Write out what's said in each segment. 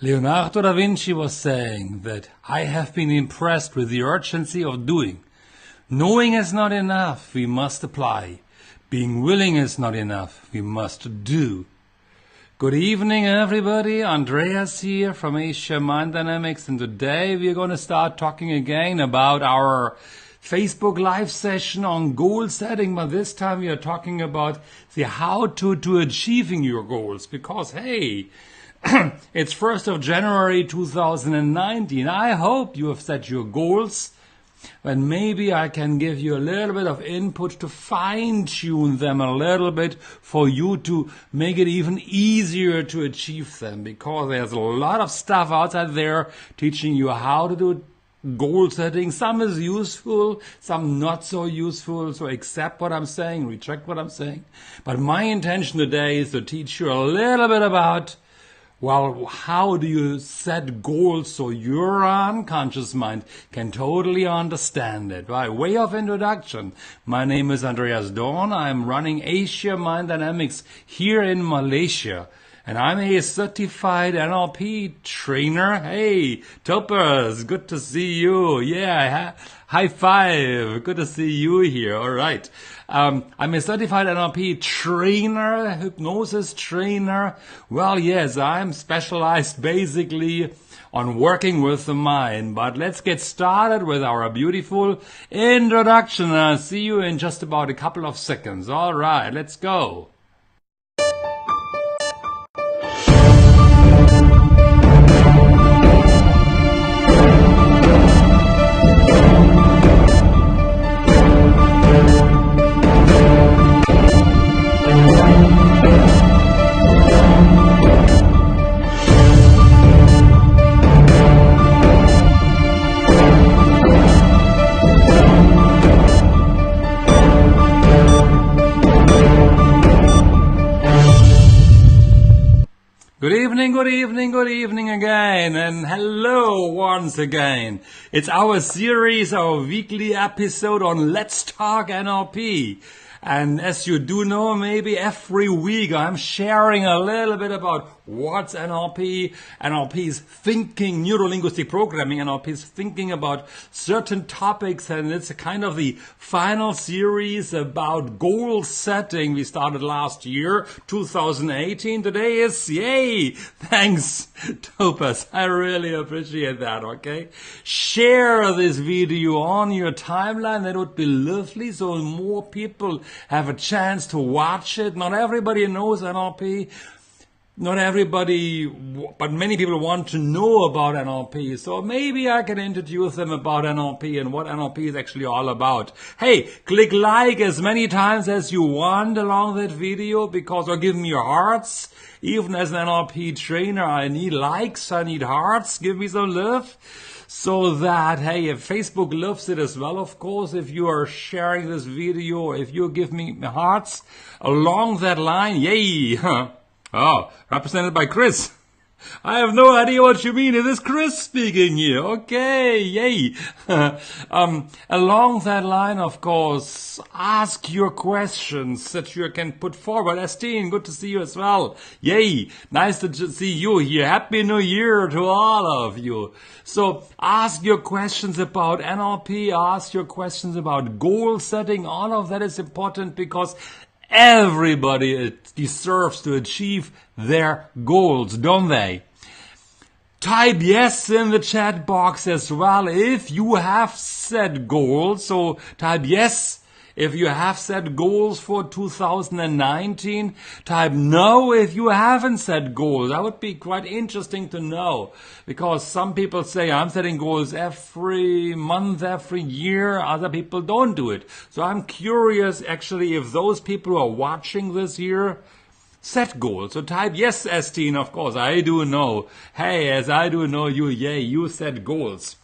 Leonardo da Vinci was saying that I have been impressed with the urgency of doing. Knowing is not enough, we must apply. Being willing is not enough, we must do. Good evening, everybody. Andreas here from Asia Mind Dynamics, and today we're going to start talking again about our Facebook live session on goal setting, but this time we are talking about the how to achieving your goals, because hey, it's 1st of January 2019. I hope you have set your goals, and maybe I can give you a little bit of input to fine-tune them a little bit for you to make it even easier to achieve them, because there's a lot of stuff outside there teaching you how to do goal setting. Some is useful, some not so useful, so accept what I'm saying, reject what I'm saying. But my intention today is to teach you a little bit about, well, how do you set goals so your unconscious mind can totally understand it? By way of introduction, my name is Andreas Dorn. I'm running Asia Mind Dynamics here in Malaysia. And I'm a certified NLP trainer. Hey, Topaz, good to see you. Yeah, high five. Good to see you here. All right. I'm a certified NLP trainer, hypnosis trainer. Well, yes, I'm specialized basically on working with the mind. But let's get started with our beautiful introduction. I'll see you in just about a couple of seconds. All right, let's go. Good evening again, and hello once again. It's our series, our weekly episode on Let's Talk NLP. And as you do know, maybe every week I'm sharing a little bit about what's NLP, NLP's thinking, neuro-linguistic programming, NLP's thinking about certain topics, and it's a kind of the final series about goal setting. We started last year, 2018. Today is, yay! Thanks, Topaz. I really appreciate that, okay? Share this video on your timeline. That would be lovely, so more people have a chance to watch it. Not everybody knows NLP. Not everybody, but many people want to know about NLP. So maybe I can introduce them about NLP and what NLP is actually all about. Hey, click like as many times as you want along that video, because, or give me your hearts. Even as an NLP trainer, I need likes, I need hearts. Give me some love. So that, hey, if Facebook loves it as well, of course, if you are sharing this video, if you give me hearts along that line, yay! Oh, represented by Chris. I have no idea what you mean. It is Chris speaking here. Okay, yay. Along that line, of course, ask your questions that you can put forward. Estine, good to see you as well. Yay, nice to see you here. Happy New Year to all of you. So ask your questions about NLP, ask your questions about goal setting. All of that is important, because everybody deserves to achieve their goals, don't they? Type yes in the chat box as well if you have set goals. So type yes if you have set goals for 2019. Type no if you haven't set goals. That would be quite interesting to know, because some people say I'm setting goals every month, every year. Other people don't do it. So I'm curious actually if those people who are watching this here set goals. So type yes, Estine, of course. I do know. Hey, as I do know you, yay, you set goals.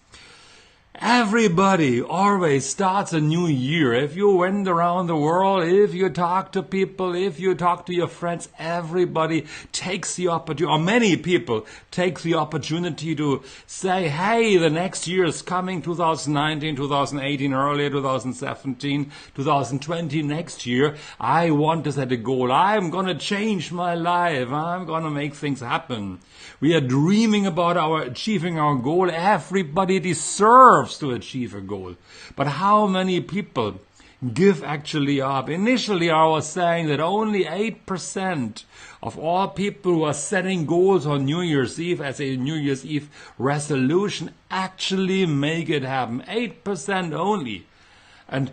Everybody always starts a new year. If you went around the world, if you talk to people, if you talk to your friends, everybody takes the opportunity, or many people take the opportunity to say, hey, the next year is coming, 2019, 2018, earlier 2017, 2020, next year. I want to set a goal. I'm going to change my life. I'm going to make things happen. We are dreaming about achieving our goal. Everybody deserves to achieve a goal. But how many people give actually up? Initially, I was saying that only 8% of all people who are setting goals on New Year's Eve as a New Year's Eve resolution actually make it happen. 8% only. And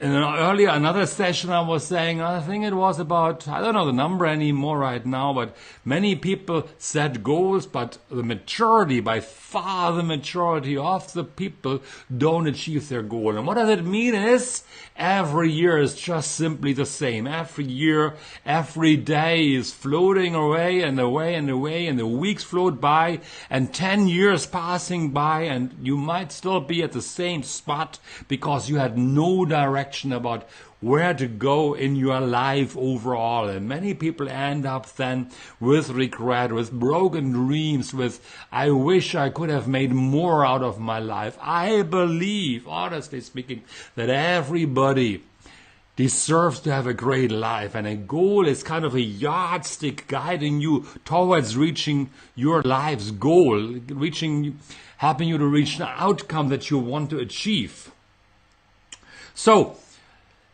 in another session I was saying, I think it was about, I don't know the number anymore right now, but many people set goals, but the majority, by far the majority of the people don't achieve their goal. And what does it mean is, every year is just simply the same. Every year, every day is floating away and away and away, and the weeks float by, and 10 years passing by, and you might still be at the same spot because you had no direction about where to go in your life overall. And many people end up then with regret, with broken dreams, with I wish I could have made more out of my life. I believe, honestly speaking, that everybody deserves to have a great life, and a goal is kind of a yardstick guiding you towards reaching your life's goal, helping you to reach the outcome that you want to achieve. So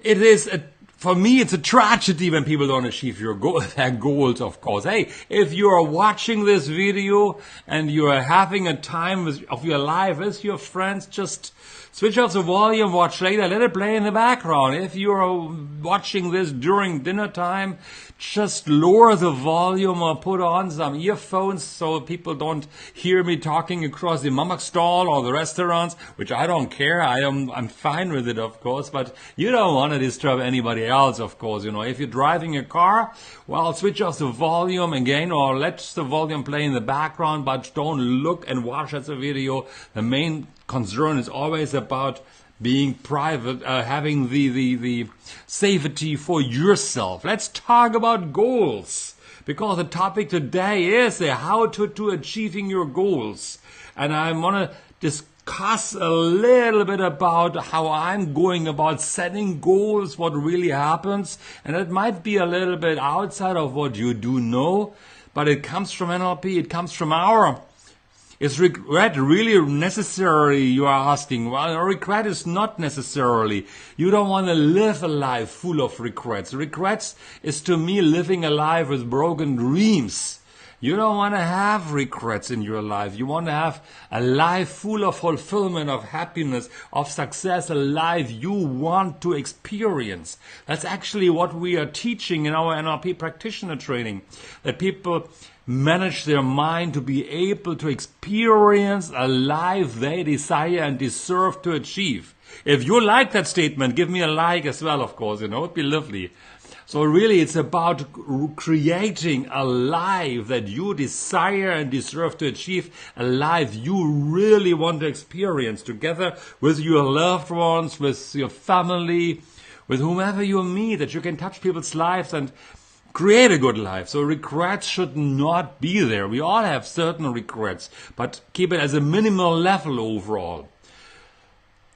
it is for me, it's a tragedy when people don't achieve their goals, of course. Hey, if you are watching this video and you are having a time of your life with your friends, just switch off the volume, watch later, let it play in the background. If you are watching this during dinner time, just lower the volume or put on some earphones so people don't hear me talking across the mama stall or the restaurants, which I don't care. I'm fine with it, of course, but you don't want to disturb anybody else, of course. You know, if you're driving a car, well, switch off the volume again or let the volume play in the background, but don't look and watch at the video. The main concern is always about being private, having the safety for yourself. Let's talk about goals, because the topic today is how to achieving your goals. And I want to discuss a little bit about how I'm going about setting goals, what really happens. And it might be a little bit outside of what you do know, but it comes from NLP, it comes from our. Is regret really necessary, you are asking? Well, regret is not necessarily. You don't want to live a life full of regrets. Regrets is to me living a life with broken dreams. You don't want to have regrets in your life. You want to have a life full of fulfillment, of happiness, of success, a life you want to experience. That's actually what we are teaching in our NLP practitioner training, that people manage their mind to be able to experience a life they desire and deserve to achieve. If you like that statement, give me a like as well, of course, you know, it'd be lovely. So really it's about creating a life that you desire and deserve to achieve, a life you really want to experience together with your loved ones, with your family, with whomever you meet, that you can touch people's lives and create a good life. So regrets should not be there. We all have certain regrets, but keep it as a minimal level overall.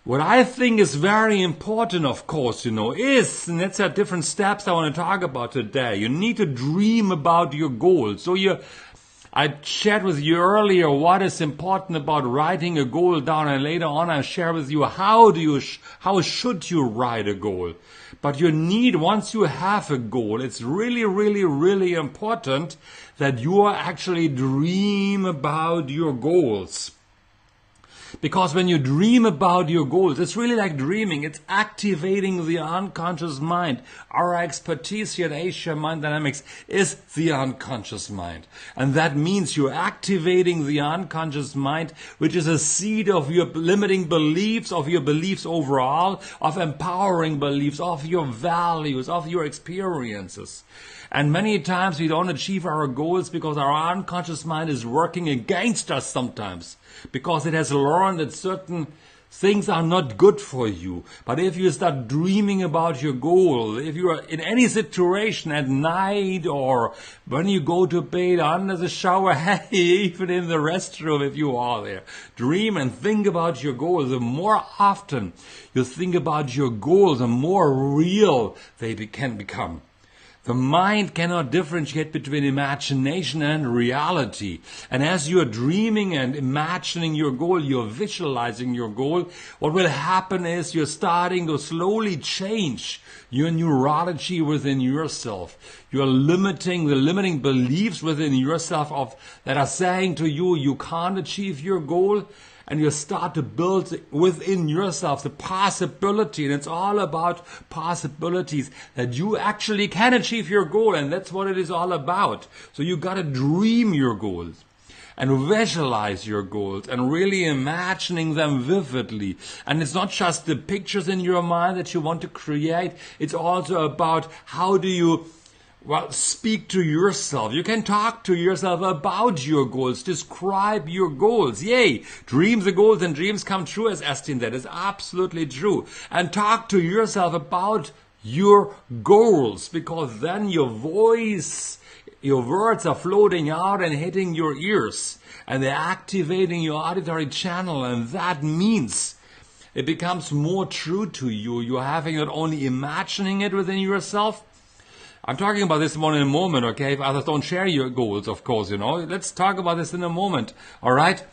What I think is very important, of course, you know, is, and that's the different steps I want to talk about today. You need to dream about your goals. So I shared with you earlier what is important about writing a goal down, and later on I share with you how should you write a goal. But you need, once you have a goal, it's really, really, really important that you actually dream about your goals. Because when you dream about your goals, it's really like dreaming. It's activating the unconscious mind. Our expertise here at Asia Mind Dynamics is the unconscious mind. And that means you're activating the unconscious mind, which is a seed of your limiting beliefs, of your beliefs overall, of empowering beliefs, of your values, of your experiences. And many times we don't achieve our goals because our unconscious mind is working against us sometimes, because it has learned that certain things are not good for you. But if you start dreaming about your goal, if you are in any situation at night or when you go to bed, under the shower, hey, even in the restroom if you are there, dream and think about your goal. The more often you think about your goal, the more real they can become. The mind cannot differentiate between imagination and reality. And as you're dreaming and imagining your goal, you're visualizing your goal, what will happen is you're starting to slowly change your neurology within yourself. You're limiting the limiting beliefs within yourself that are saying to you, you can't achieve your goal. And you start to build within yourself the possibility, and it's all about possibilities, that you actually can achieve your goal, and that's what it is all about. So you got to dream your goals and visualize your goals and really imagining them vividly. And it's not just the pictures in your mind that you want to create, it's also about how do you speak to yourself. You can talk to yourself about your goals. Describe your goals. Yay! Dreams are goals and dreams come true, as Estin said. It's absolutely true. And talk to yourself about your goals, because then your voice, your words are floating out and hitting your ears. And they're activating your auditory channel. And that means it becomes more true to you. You're having not only imagining it within yourself. I'm talking about this one in a moment, okay? If others don't share your goals, of course, you know. Let's talk about this in a moment, all right?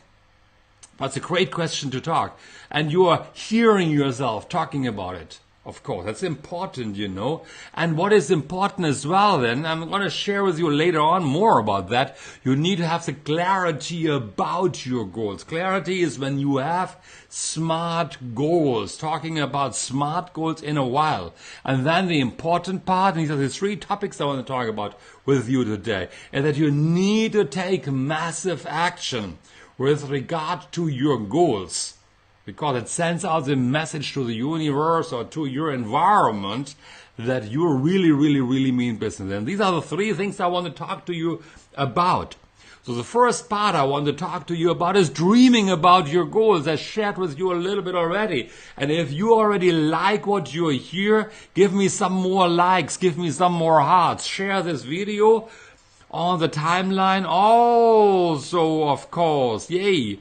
But it's a great question to talk. And you are hearing yourself talking about it, of course. That's important, you know. And what is important as well, then, I'm going to share with you later on more about that. You need to have the clarity about your goals. Clarity is when you have smart goals, talking about smart goals in a while. And then the important part, and these are the three topics I want to talk about with you today, is that you need to take massive action with regard to your goals, because it sends out the message to the universe or to your environment that you really, really, really mean business. And these are the three things I want to talk to you about. So the first part I want to talk to you about is dreaming about your goals. I shared with you a little bit already. And if you already like what you hear, give me some more likes, give me some more hearts. Share this video on the timeline. Also, of course, yay.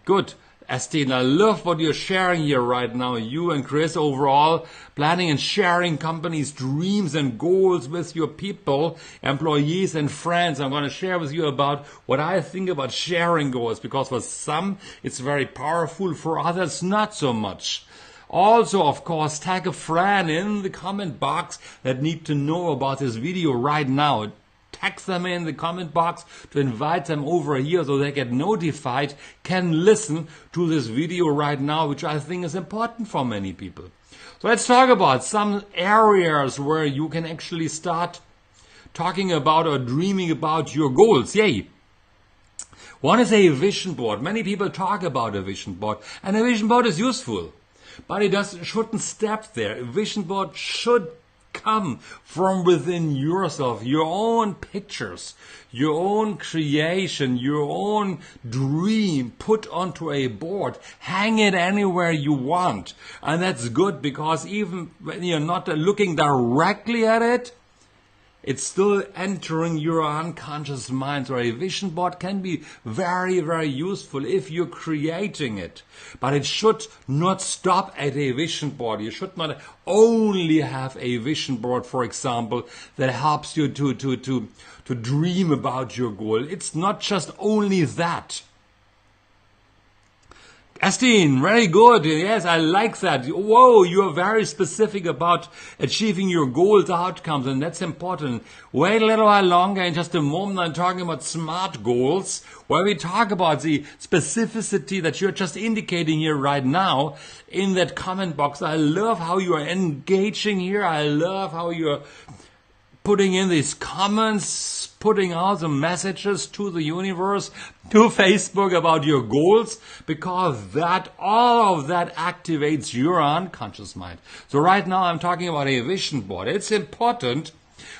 Good. Estin, I love what you're sharing here right now. You and Chris overall planning and sharing companies' dreams and goals with your people, employees and friends. I'm going to share with you about what I think about sharing goals, because for some it's very powerful, for others not so much. Also, of course, tag a friend in the comment box that need to know about this video right now. Text them in the comment box to invite them over here so they get notified, can listen to this video right now, which I think is important for many people. So let's talk about some areas where you can actually start talking about or dreaming about your goals. Yay! One is a vision board. Many people talk about a vision board, and a vision board is useful, but it shouldn't stop there. A vision board should come from within yourself, your own pictures, your own creation, your own dream put onto a board. Hang it anywhere you want. And that's good, because even when you're not looking directly at it, it's still entering your unconscious mind. So a vision board can be very, very useful if you're creating it. But it should not stop at a vision board. You should not only have a vision board, for example, that helps you to dream about your goal. It's not just only that. Estin, very good. Yes, I like that. Whoa, you are very specific about achieving your goals, outcomes, and that's important. Wait a little while longer. In just a moment, I'm talking about SMART goals, where we talk about the specificity that you're just indicating here right now in that comment box. I love how you are engaging here. I love how you're putting in these comments, putting out the messages to the universe, to Facebook about your goals, because that all of that activates your unconscious mind. So right now I'm talking about a vision board. It's important,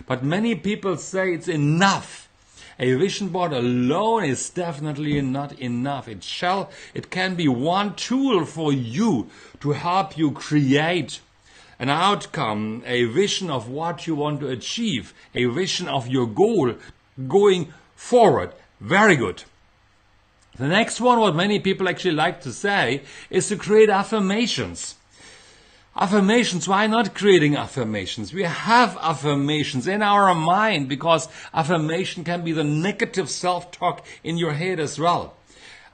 but many people say it's enough. A vision board alone is definitely not enough. It can be one tool for you to help you create an outcome, a vision of what you want to achieve, a vision of your goal going forward. Very good. The next one, what many people actually like to say, is to create affirmations. Affirmations, why not creating affirmations? We have affirmations in our mind because affirmation can be the negative self-talk in your head as well.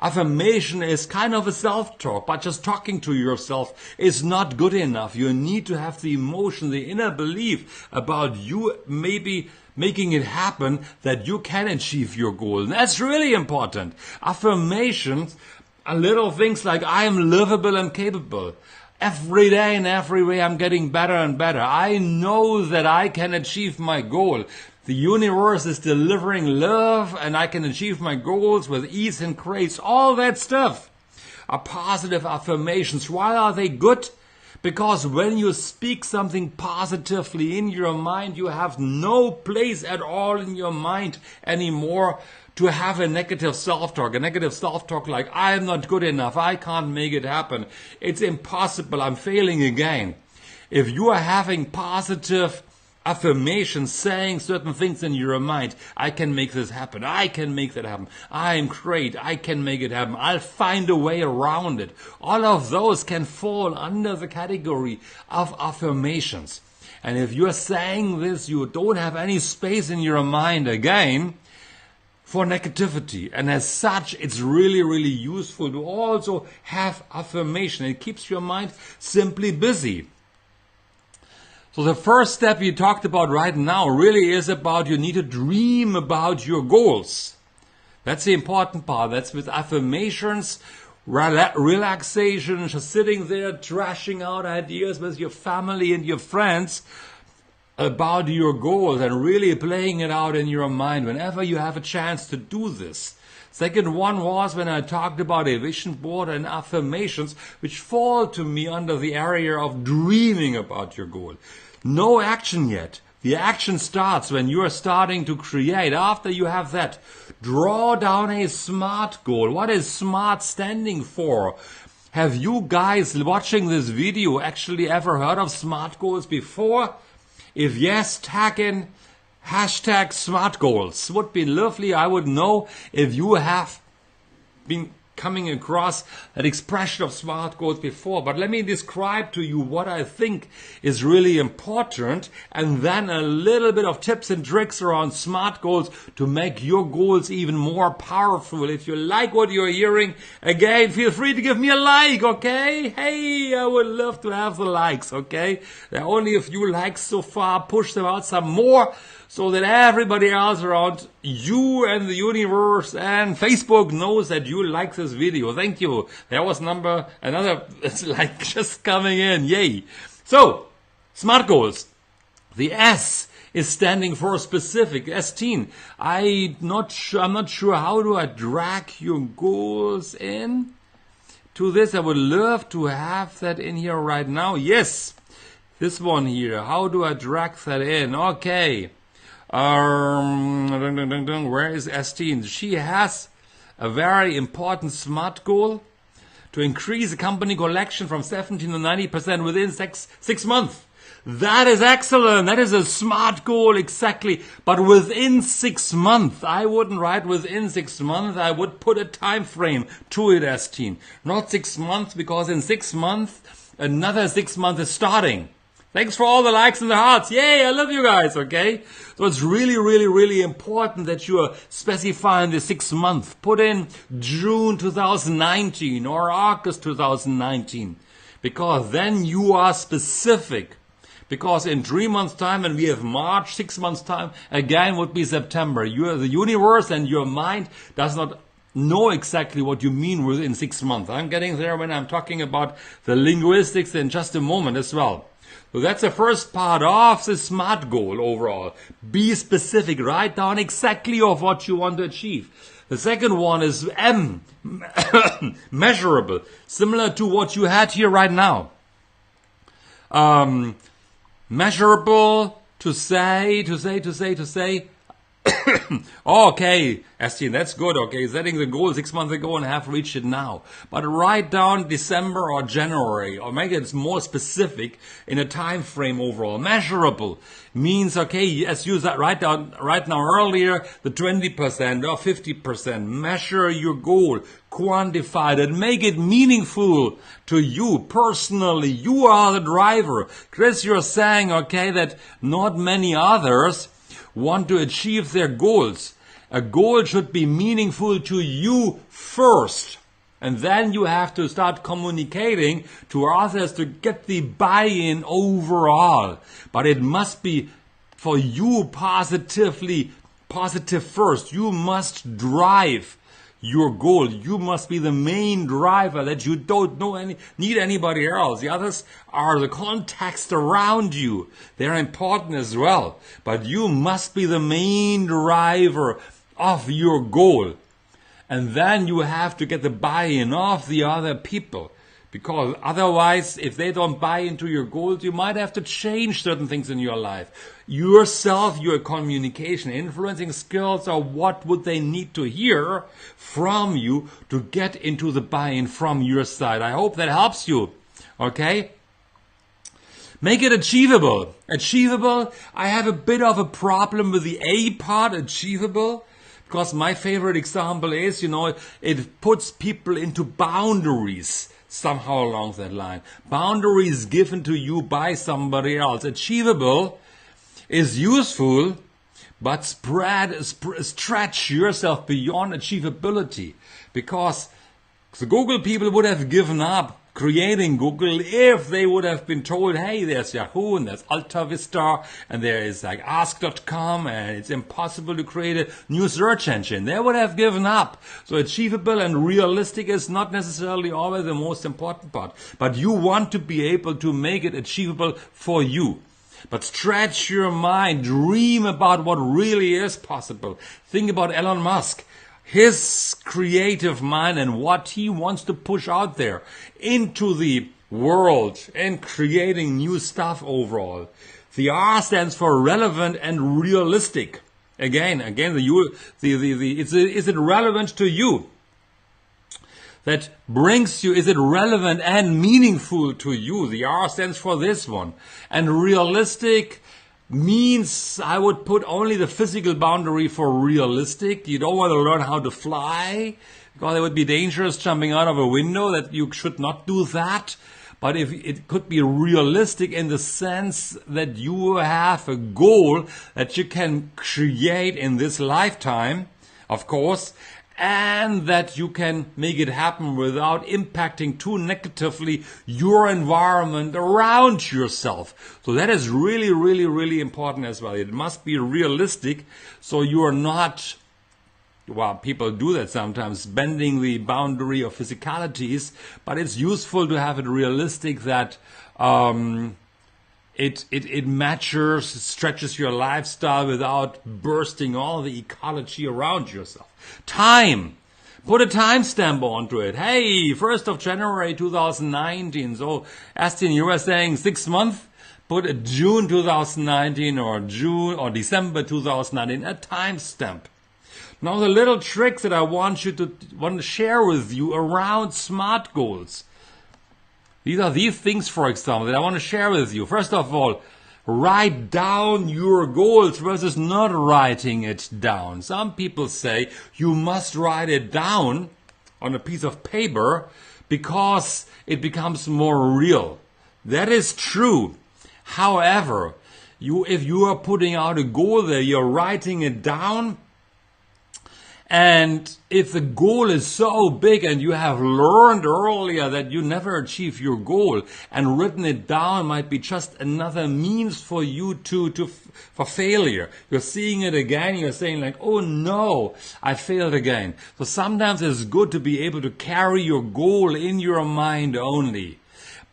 Affirmation is kind of a self-talk, but just talking to yourself is not good enough. You need to have the emotion, the inner belief about you maybe making it happen, that you can achieve your goal. And that's really important. Affirmations are little things like, I am livable and capable. Every day and every way I'm getting better and better. I know that I can achieve my goal. The universe is delivering love and I can achieve my goals with ease and grace. All that stuff are positive affirmations. Why are they good? Because when you speak something positively in your mind, you have no place at all in your mind anymore to have a negative self-talk. A negative self-talk like, I am not good enough, I can't make it happen, it's impossible, I'm failing again. If you are having positive affirmations, saying certain things in your mind, I can make this happen, I can make that happen, I am great, I can make it happen, I'll find a way around it. All of those can fall under the category of affirmations. And if you're saying this, you don't have any space in your mind again for negativity. And as such, it's really, really useful to also have affirmation. It keeps your mind simply busy. So the first step we talked about right now really is about you need to dream about your goals. That's the important part. That's with affirmations, relaxation, just sitting there trashing out ideas with your family and your friends about your goals and really playing it out in your mind whenever you have a chance to do this. Second one was when I talked about a vision board and affirmations, which fall to me under the area of dreaming about your goal. No action yet. The action starts when you are starting to create. After you have that, draw down a SMART goal. What is SMART standing for? Have you guys watching this video actually ever heard of SMART goals before? If yes, tag in hashtag SMART goals. Would be lovely. I would know if you have been coming across that expression of SMART goals before. But let me describe to you what I think is really important, and then a little bit of tips and tricks around SMART goals to make your goals even more powerful. If you like what you're hearing, again, feel free to give me a like, okay? Hey, I would love to have the likes, okay? There are only a few likes so far. Push them out some more, so that everybody else around you and the universe and Facebook knows that you like this video. Thank you. There was another, it's like just coming in. Yay. So, SMART goals. The S is standing for specific. S-teen. I'm not sure how do I drag your goals in to this. I would love to have that in here right now. Yes. This one here. How do I drag that in? Okay. Where is S-teen? She has a very important SMART goal to increase the company collection from 17 to 90% within six months. That is excellent. That is a SMART goal, exactly. But within 6 months, I wouldn't write within 6 months. I would put a time frame to it, S-teen. Not 6 months, because in 6 months, another 6 months is starting. Thanks for all the likes and the hearts. Yay, I love you guys, okay? So it's really, really, really important that you are specifying the 6 months. Put in June 2019 or August 2019. Because then you are specific. Because in 3 months' time, and we have March, 6 months' time, again would be September. The universe and your mind does not know exactly what you mean within 6 months. I'm getting there when I'm talking about the linguistics in just a moment as well. So that's the first part of the SMART goal overall. Be specific. Write down exactly of what you want to achieve. The second one is M. Measurable. Similar to what you had here right now. Measurable, to say. Okay, Estienne, that's good. Okay, setting the goal 6 months ago and have reached it now. But write down December or January, or make it more specific in a time frame overall. Measurable means, okay, as you said right now earlier, the 20% or 50%. Measure your goal, quantify it, make it meaningful to you personally. You are the driver. Chris, you're saying, okay, that not many others want to achieve their goals. A goal should be meaningful to you first. And then you have to start communicating to others to get the buy-in overall. But it must be for you positive first. You must drive your goal. You must be the main driver, that you don't need anybody else. The others are the context around you. They're important as well. But you must be the main driver of your goal. And then you have to get the buy-in of the other people. Because otherwise, if they don't buy into your goals, you might have to change certain things in your life. Yourself, your communication, influencing skills, or what would they need to hear from you to get into the buy-in from your side. I hope that helps you. Okay? Make it achievable. Achievable, I have a bit of a problem with the A part, achievable. Because my favorite example is, it puts people into boundaries. Somehow along that line. Boundaries given to you by somebody else. Achievable is useful, but stretch yourself beyond achievability. Because the Google people would have given up creating Google if they would have been told, hey, there's Yahoo and there's Alta Vista and there is like ask.com and it's impossible to create a new search engine. They would have given up. So achievable and realistic is not necessarily always the most important part. But you want to be able to make it achievable for you. But stretch your mind, dream about what really is possible. Think about Elon Musk. His creative mind and what he wants to push out there into the world and creating new stuff overall. The R stands for relevant and realistic. Again, is it relevant to you? That brings you, is it relevant and meaningful to you? The R stands for this one. And realistic means I would put only the physical boundary for realistic. You don't want to learn how to fly because it would be dangerous jumping out of a window, that you should not do that. But if it could be realistic in the sense that you have a goal that you can create in this lifetime, of course, and that you can make it happen without impacting too negatively your environment around yourself. So that is really, really, really important as well. It must be realistic, so you are not, well, people do that sometimes, bending the boundary of physicalities, but it's useful to have it realistic, that it matches, stretches your lifestyle without bursting all the ecology around yourself. Time. Put a timestamp onto it. Hey, 1st of January 2019. So, Astin, you were saying 6 months? Put a June 2019 or June or December 2019, a timestamp. Now, the little tricks that I want to share with you around SMART goals. These are these things, for example, that I want to share with you. First of all, write down your goals versus not writing it down. Some people say you must write it down on a piece of paper because it becomes more real. That is true. However, if you are putting out a goal there, you're writing it down. And if the goal is so big and you have learned earlier that you never achieve your goal, and written it down might be just another means for you for failure. You're seeing it again, you're saying like, oh no, I failed again. So sometimes it's good to be able to carry your goal in your mind only.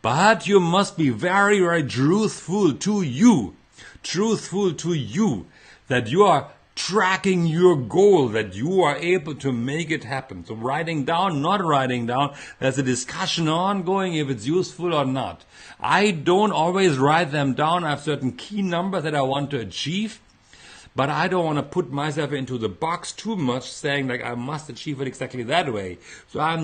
But you must be very, very truthful to you. Truthful to you. That you are tracking your goal, that you are able to make it happen. So writing down, not writing down, there's a discussion ongoing if it's useful or not. I don't always write them down. I have certain key numbers that I want to achieve. but I don't want to put myself into the box too much, saying like I must achieve it exactly that way. So I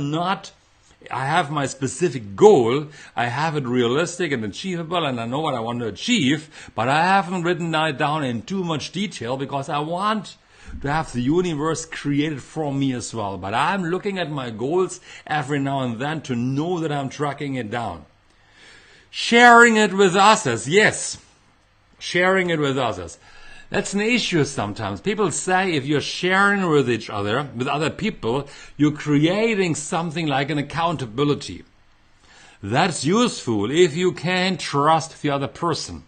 have my specific goal, I have it realistic and achievable, and I know what I want to achieve, but I haven't written it down in too much detail because I want to have the universe created for me as well. But I'm looking at my goals every now and then to know that I'm tracking it down. Sharing it with others, yes. Sharing it with others. That's an issue sometimes. People say if you're sharing with each other, with other people, you're creating something like an accountability. That's useful if you can trust the other person.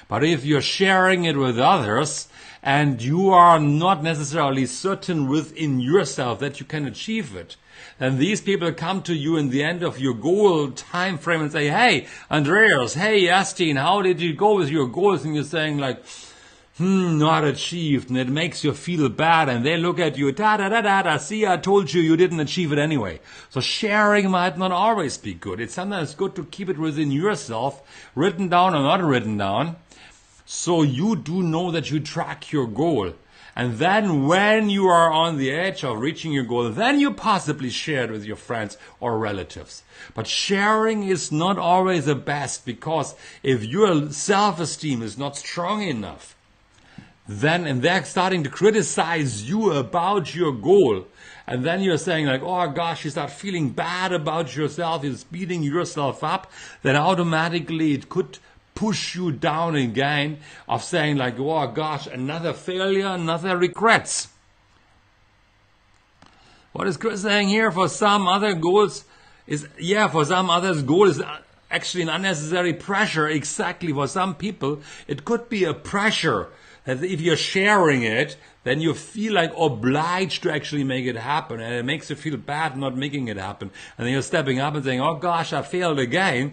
But if you're sharing it with others and you are not necessarily certain within yourself that you can achieve it, then these people come to you in the end of your goal time frame and say, hey, Andreas, hey, Yastin, how did you go with your goals? And you're saying like, not achieved, and it makes you feel bad, and they look at you, see, I told you didn't achieve it anyway. So sharing might not always be good. It's sometimes good to keep it within yourself, written down or not written down, so you do know that you track your goal. And then when you are on the edge of reaching your goal, then you possibly share it with your friends or relatives. But sharing is not always the best, because if your self-esteem is not strong enough, then, and they're starting to criticize you about your goal, and then you're saying like, oh gosh, you start feeling bad about yourself, you're beating yourself up, then automatically it could push you down again of saying like, oh gosh, another failure, another regrets. What is Chris saying here? For some other goals is, for some others goal is actually an unnecessary pressure. Exactly. For some people, it could be a pressure that if you're sharing it, then you feel like obliged to actually make it happen, and it makes you feel bad not making it happen. And then you're stepping up and saying, oh gosh, I failed again.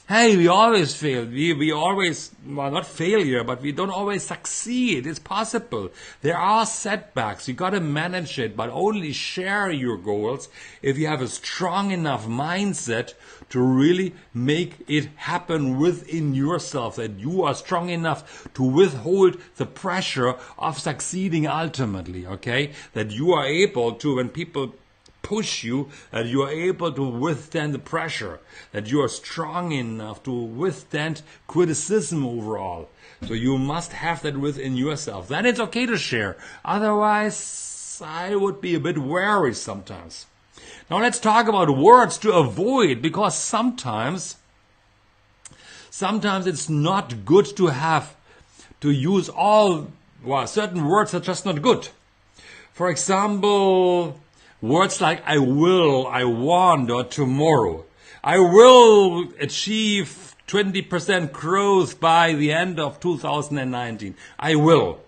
Hey, we always fail. We always, well, not failure, but we don't always succeed. It's possible. There are setbacks. You got to manage it, but only share your goals if you have a strong enough mindset to really make it happen within yourself, that you are strong enough to withhold the pressure of succeeding ultimately, okay? That you are able to, when people push you, that you are able to withstand the pressure, that you are strong enough to withstand criticism overall. So you must have that within yourself. Then it's okay to share. Otherwise, I would be a bit wary sometimes. Now let's talk about words to avoid, because sometimes it's not good to have to use certain words are just not good. For example, words like I will, I want, or tomorrow. I will achieve 20% growth by the end of 2019. I will.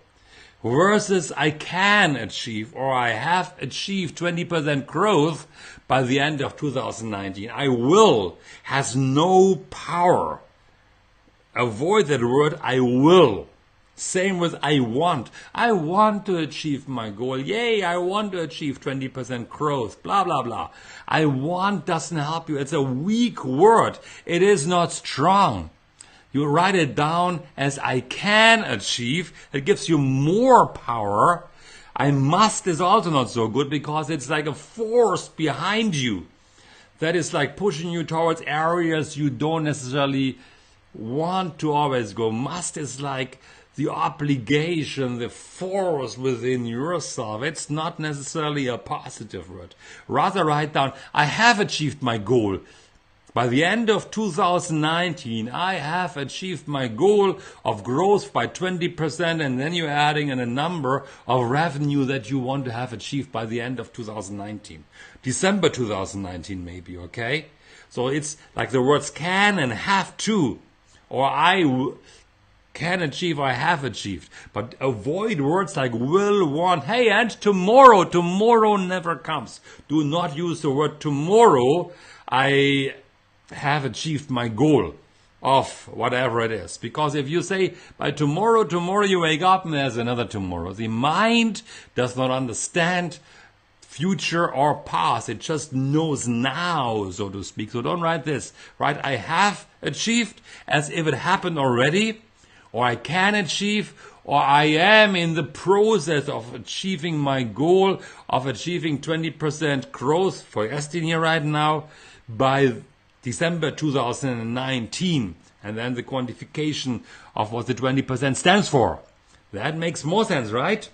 Versus I can achieve, or I have achieved 20% growth by the end of 2019. I will has no power. Avoid that word, I will. Same with I want. I want to achieve my goal. Yay, I want to achieve 20% growth. Blah, blah, blah. I want doesn't help you. It's a weak word. It is not strong. You write it down as I can achieve. It gives you more power. I must is also not so good, because it's like a force behind you that is like pushing you towards areas you don't necessarily want to always go. Must is like the obligation, the force within yourself. It's not necessarily a positive word. Rather write down, I have achieved my goal. By the end of 2019, I have achieved my goal of growth by 20%, and then you're adding in a number of revenue that you want to have achieved by the end of 2019. December 2019 maybe, okay? So it's like the words can and have to, or can achieve, I have achieved. But avoid words like will, want, hey, and tomorrow. Tomorrow never comes. Do not use the word tomorrow. I have achieved my goal of whatever it is. Because if you say by tomorrow you wake up and there's another tomorrow. The mind does not understand future or past. It just knows now, so to speak. So don't write this. Write I have achieved as if it happened already, or I can achieve, or I am in the process of achieving my goal of achieving 20% growth for Estin here right now by December 2019. And then the quantification of what the 20% stands for. That makes more sense, right?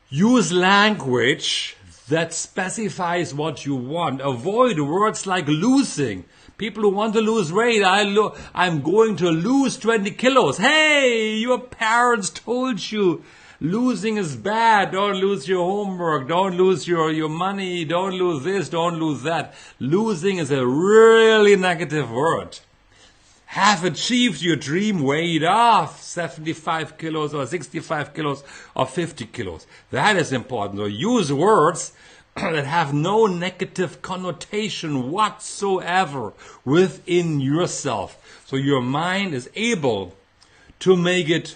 Use language that specifies what you want. Avoid words like losing. People who want to lose weight, I'm going to lose 20 kilos. Hey, your parents told you losing is bad. Don't lose your homework. Don't lose your money. Don't lose this. Don't lose that. Losing is a really negative word. Have achieved your dream weight of 75 kilos or 65 kilos or 50 kilos. That is important. So use words that have no negative connotation whatsoever within yourself. So your mind is able to make it,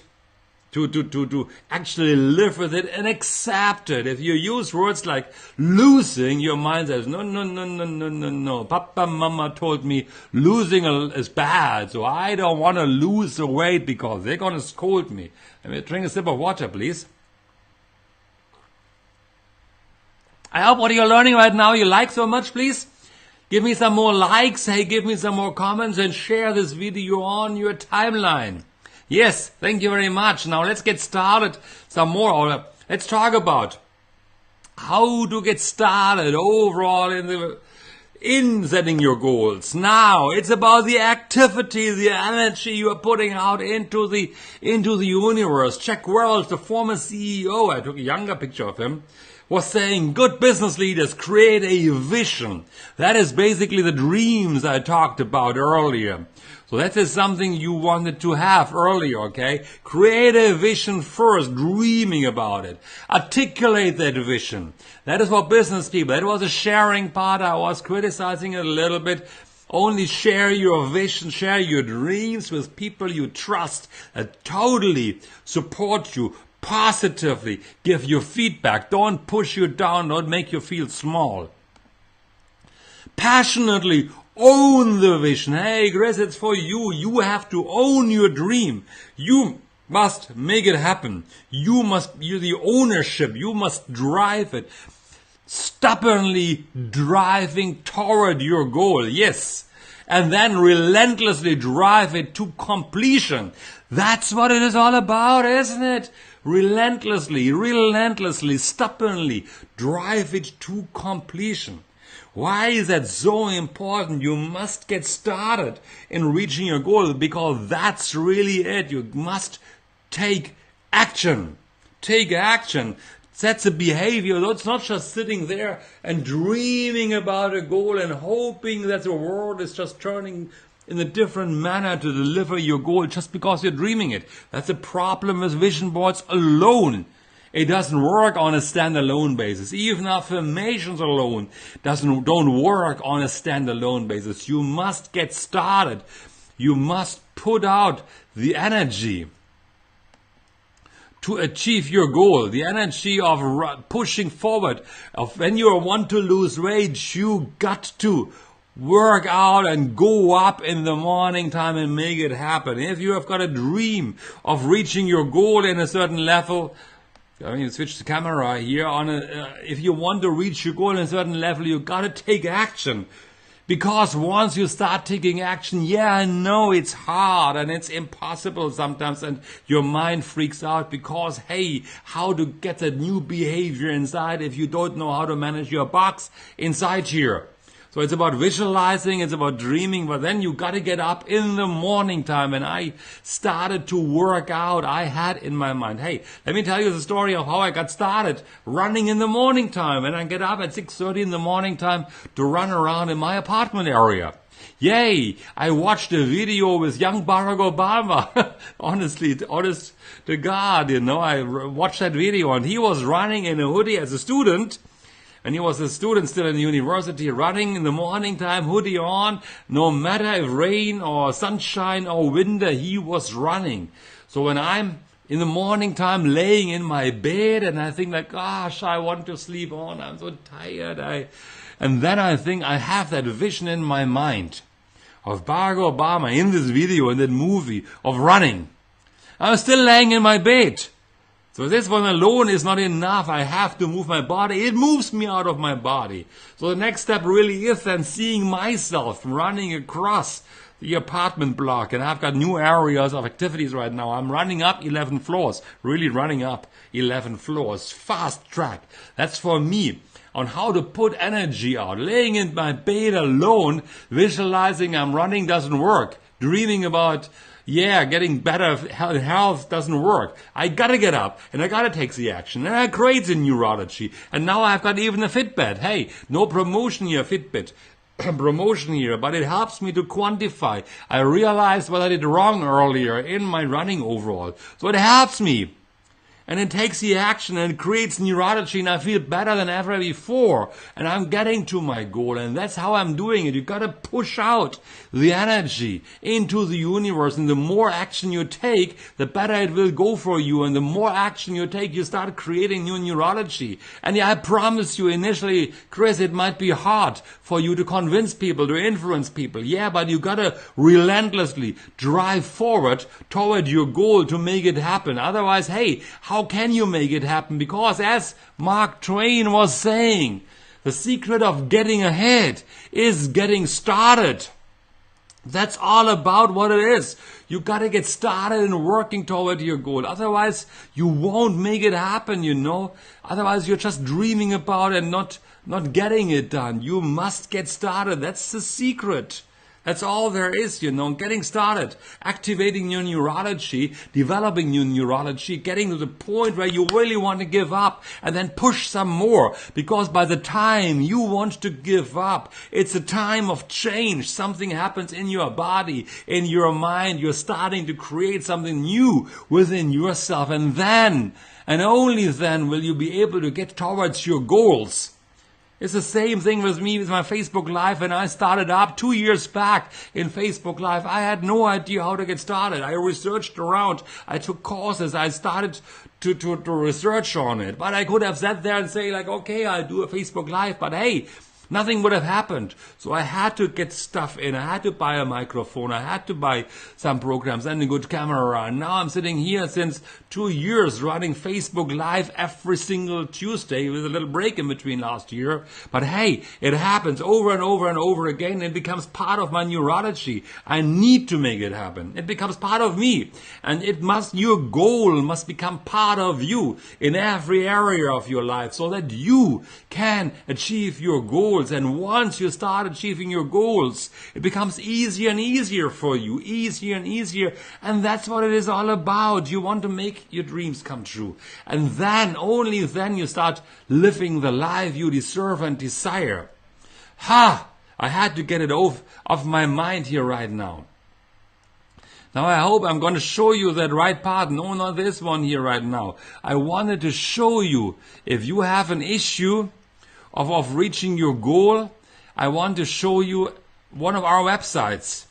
to actually live with it and accept it. If you use words like losing, your mind says, no. Papa, mama told me losing is bad, so I don't want to lose the weight because they're going to scold me. Let me drink a sip of water, please. I hope what you're learning right now you like so much, please. Give me some more likes, hey, give me some more comments and share this video on your timeline. Yes, thank you very much. Now let's get started some more. Or let's talk about how to get started overall in setting your goals. Now it's about the activity, the energy you are putting out into the universe. Jack Welch, the former CEO, I took a younger picture of him, was saying good business leaders create a vision. That is basically the dreams I talked about earlier. So that is something you wanted to have earlier, okay? Create a vision first, dreaming about it. Articulate that vision. That is for business people. That was a sharing part. I was criticizing it a little bit. Only share your vision, share your dreams with people you trust that totally support you positively, give you feedback. Don't push you down, don't make you feel small. Passionately own the vision. Hey, Chris, it's for you. You have to own your dream. You must make it happen. You're the ownership. You must drive it. Stubbornly driving toward your goal. Yes. And then relentlessly drive it to completion. That's what it is all about, isn't it? Relentlessly, stubbornly drive it to completion. Why is that so important? You must get started in reaching your goal because that's really it. You must take action. Take action. That's a behavior. It's not just sitting there and dreaming about a goal and hoping that the world is just turning in a different manner to deliver your goal just because you're dreaming it. That's a problem with vision boards alone. It doesn't work on a standalone basis. Even affirmations alone don't work on a standalone basis. You must get started. You must put out the energy to achieve your goal, the energy of pushing forward. Of when you want to lose weight, you got to work out and go up in the morning time and make it happen. If you have got a dream of reaching your goal in a certain level, I mean, switch the camera here. If you want to reach your goal in a certain level, you got to take action. Because once you start taking action, yeah, I know it's hard and it's impossible sometimes and your mind freaks out because, hey, how to get that new behavior inside if you don't know how to manage your box inside here. So it's about visualizing, it's about dreaming, but then you got to get up in the morning time. And I started to work out. I had in my mind, hey, let me tell you the story of how I got started running in the morning time. And I get up at 6:30 in the morning time to run around in my apartment area. Yay! I watched a video with young Barack Obama. Honestly, honest to God, I watched that video and he was running in a hoodie as a student. And he was a student still in the university, running in the morning time, hoodie on, no matter if rain or sunshine or winter, he was running. So when I'm in the morning time laying in my bed and I think like, gosh, I want to sleep on, I'm so tired. And then I think I have that vision in my mind of Barack Obama in this video, in that movie, of running. I'm still laying in my bed. So this one alone is not enough. I have to move my body. It moves me out of my body. So the next step really is then seeing myself running across the apartment block. And I've got new areas of activities right now. I'm running up 11 floors, really running up 11 floors, fast track. That's for me on how to put energy out. Laying in my bed alone, visualizing I'm running doesn't work. Dreaming about getting better health doesn't work. I gotta get up and I gotta take the action. And I create the neurology. And now I've got even a Fitbit. Hey, no promotion here, Fitbit. Promotion here, but it helps me to quantify. I realized what I did wrong earlier in my running overall. So it helps me. And it takes the action and it creates neurology and I feel better than ever before. And I'm getting to my goal and that's how I'm doing it. You gotta push out the energy into the universe and the more action you take, the better it will go for you. And the more action you take, you start creating new neurology. And I promise you initially, Chris, it might be hard for you to convince people, to influence people. Yeah, but you gotta relentlessly drive forward toward your goal to make it happen. Otherwise, hey, how can you make it happen? Because as Mark Twain was saying, the secret of getting ahead is getting started. That's all about what it is. You gotta get started and working toward your goal. Otherwise, you won't make it happen, you know. Otherwise, you're just dreaming about it and not getting it done. You must get started. That's the secret. That's all there is, you know, getting started, activating your neurology, developing your neurology, getting to the point where you really want to give up and then push some more. Because by the time you want to give up, it's a time of change. Something happens in your body, in your mind. You're starting to create something new within yourself. And then, and only then, will you be able to get towards your goals. It's the same thing with me with my Facebook Live. When I started up 2 years back in Facebook Live, I had no idea how to get started. I researched around. I took courses. I started to research on it. But I could have sat there and say like, okay, I'll do a Facebook Live. But hey, nothing would have happened. So I had to get stuff in. I had to buy a microphone. I had to buy some programs and a good camera. And now I'm sitting here since 2 years running Facebook Live every single Tuesday with a little break in between last year. But hey, it happens over and over and over again. It becomes part of my neurology. I need to make it happen. It becomes part of me. And your goal must become part of you in every area of your life so that you can achieve your goals. And once you start achieving your goals, it becomes easier and easier for you, easier and easier. And that's what it is all about. You want to make your dreams come true. And then, only then, you start living the life you deserve and desire. I had to get it off my mind here right now. Now I hope I'm going to show you that right part. No, not this one here right now. I wanted to show you if you have an issue of reaching your goal, I want to show you one of our websites.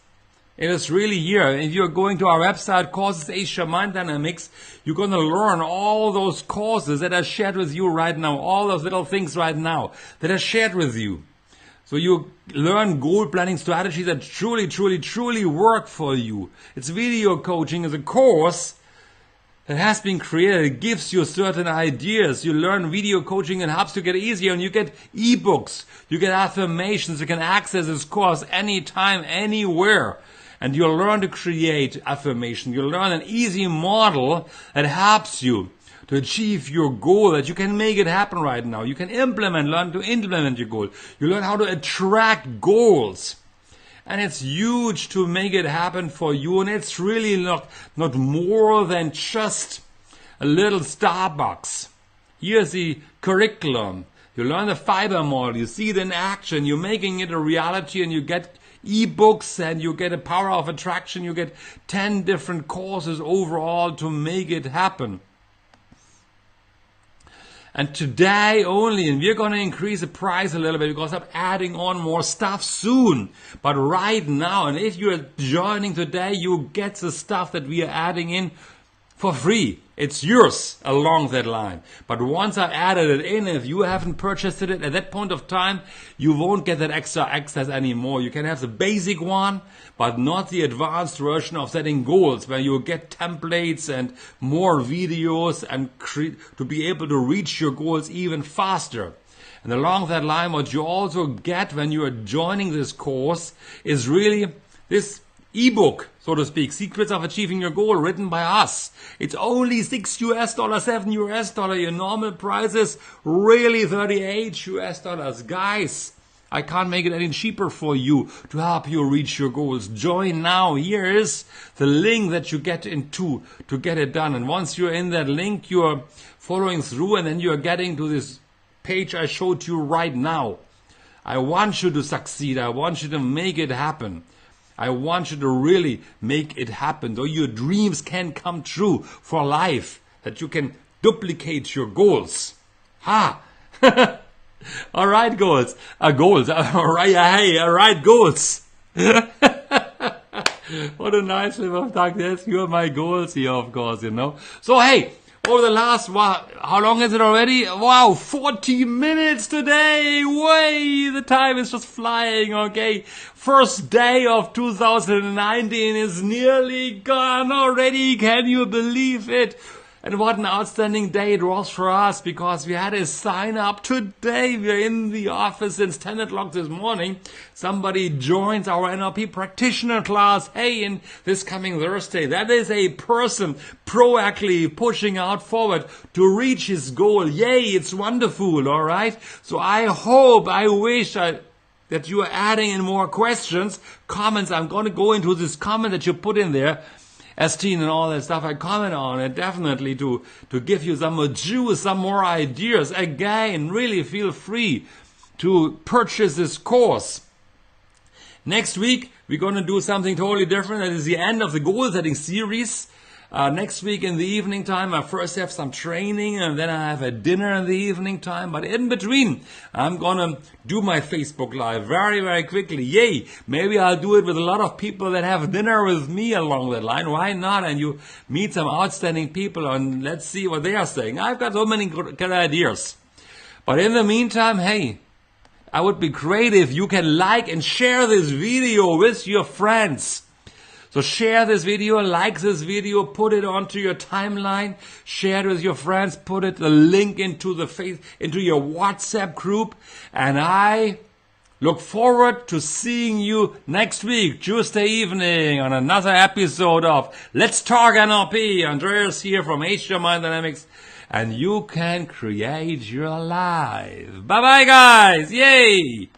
It is really here. If you're going to our website, Courses Asia Mind Dynamics, you're going to learn all those courses that I shared with you right now, all those little things right now that I shared with you. So you learn goal planning strategies that truly, truly, truly work for you. It's video coaching as a course that has been created. It gives you certain ideas. You learn video coaching and helps you get easier, and you get ebooks. You get affirmations. You can access this course anytime, anywhere. And you'll learn to create affirmation. You'll learn an easy model that helps you to achieve your goal, that you can make it happen right now. You can learn to implement your goal. You learn how to attract goals. And it's huge to make it happen for you. And it's really not more than just a little Starbucks. Here's the curriculum. You learn the fiber model. You see it in action. You're making it a reality, and you get ebooks, and you get a power of attraction. You get 10 different courses overall to make it happen. And today only, and we're going to increase the price a little bit because I'm adding on more stuff soon. But right now, and if you're joining today, you get the stuff that we are adding in for free. It's yours along that line. But once I added it in, if you haven't purchased it at that point of time, you won't get that extra access anymore. You can have the basic one, but not the advanced version of setting goals, where you get templates and more videos and to be able to reach your goals even faster. And along that line, what you also get when you are joining this course is really this ebook, so to speak, Secrets of Achieving Your Goal, written by us. It's only $6 US, $7 US. Your normal price is really $38 US. Guys, I can't make it any cheaper for you to help you reach your goals. Join now. Here is the link that you get into to get it done. And once you're in that link, you're following through, and then you're getting to this page I showed you right now. I want you to succeed. I want you to make it happen. I want you to really make it happen, so your dreams can come true for life, that you can duplicate your goals. Ha! All right, goals. Goals. All right, hey, all right, goals. What a nice way of talking. Yes, you are my goals here, of course, you know. So, hey, over the last, how long is it already? Wow, 40 minutes today. Way, the time is just flying, okay. First day of 2019 is nearly gone already. Can you believe it? And what an outstanding day it was for us, because we had a sign up today. We're in the office since 10 o'clock this morning. Somebody joins our NLP practitioner class. Hey, in this coming Thursday, that is a person proactively pushing out forward to reach his goal. Yay, it's wonderful, all right? So I wish that you are adding in more questions, comments. I'm going to go into this comment that you put in there, S-T and all that stuff. I comment on it definitely to give you some more juice, some more ideas. Again, really feel free to purchase this course. Next week, we're going to do something totally different. That is the end of the goal setting series. Next week in the evening time, I first have some training, and then I have a dinner in the evening time. But in between, I'm going to do my Facebook Live very, very quickly. Yay! Maybe I'll do it with a lot of people that have dinner with me along that line. Why not? And you meet some outstanding people, and let's see what they are saying. I've got so many good ideas. But in the meantime, hey, I would be great if you can like and share this video with your friends. So share this video, like this video, put it onto your timeline, share it with your friends, put the link into your WhatsApp group, and I look forward to seeing you next week, Tuesday evening, on another episode of Let's Talk NLP. Andreas here from HDR Mind Dynamics, and you can create your life. Bye bye, guys! Yay!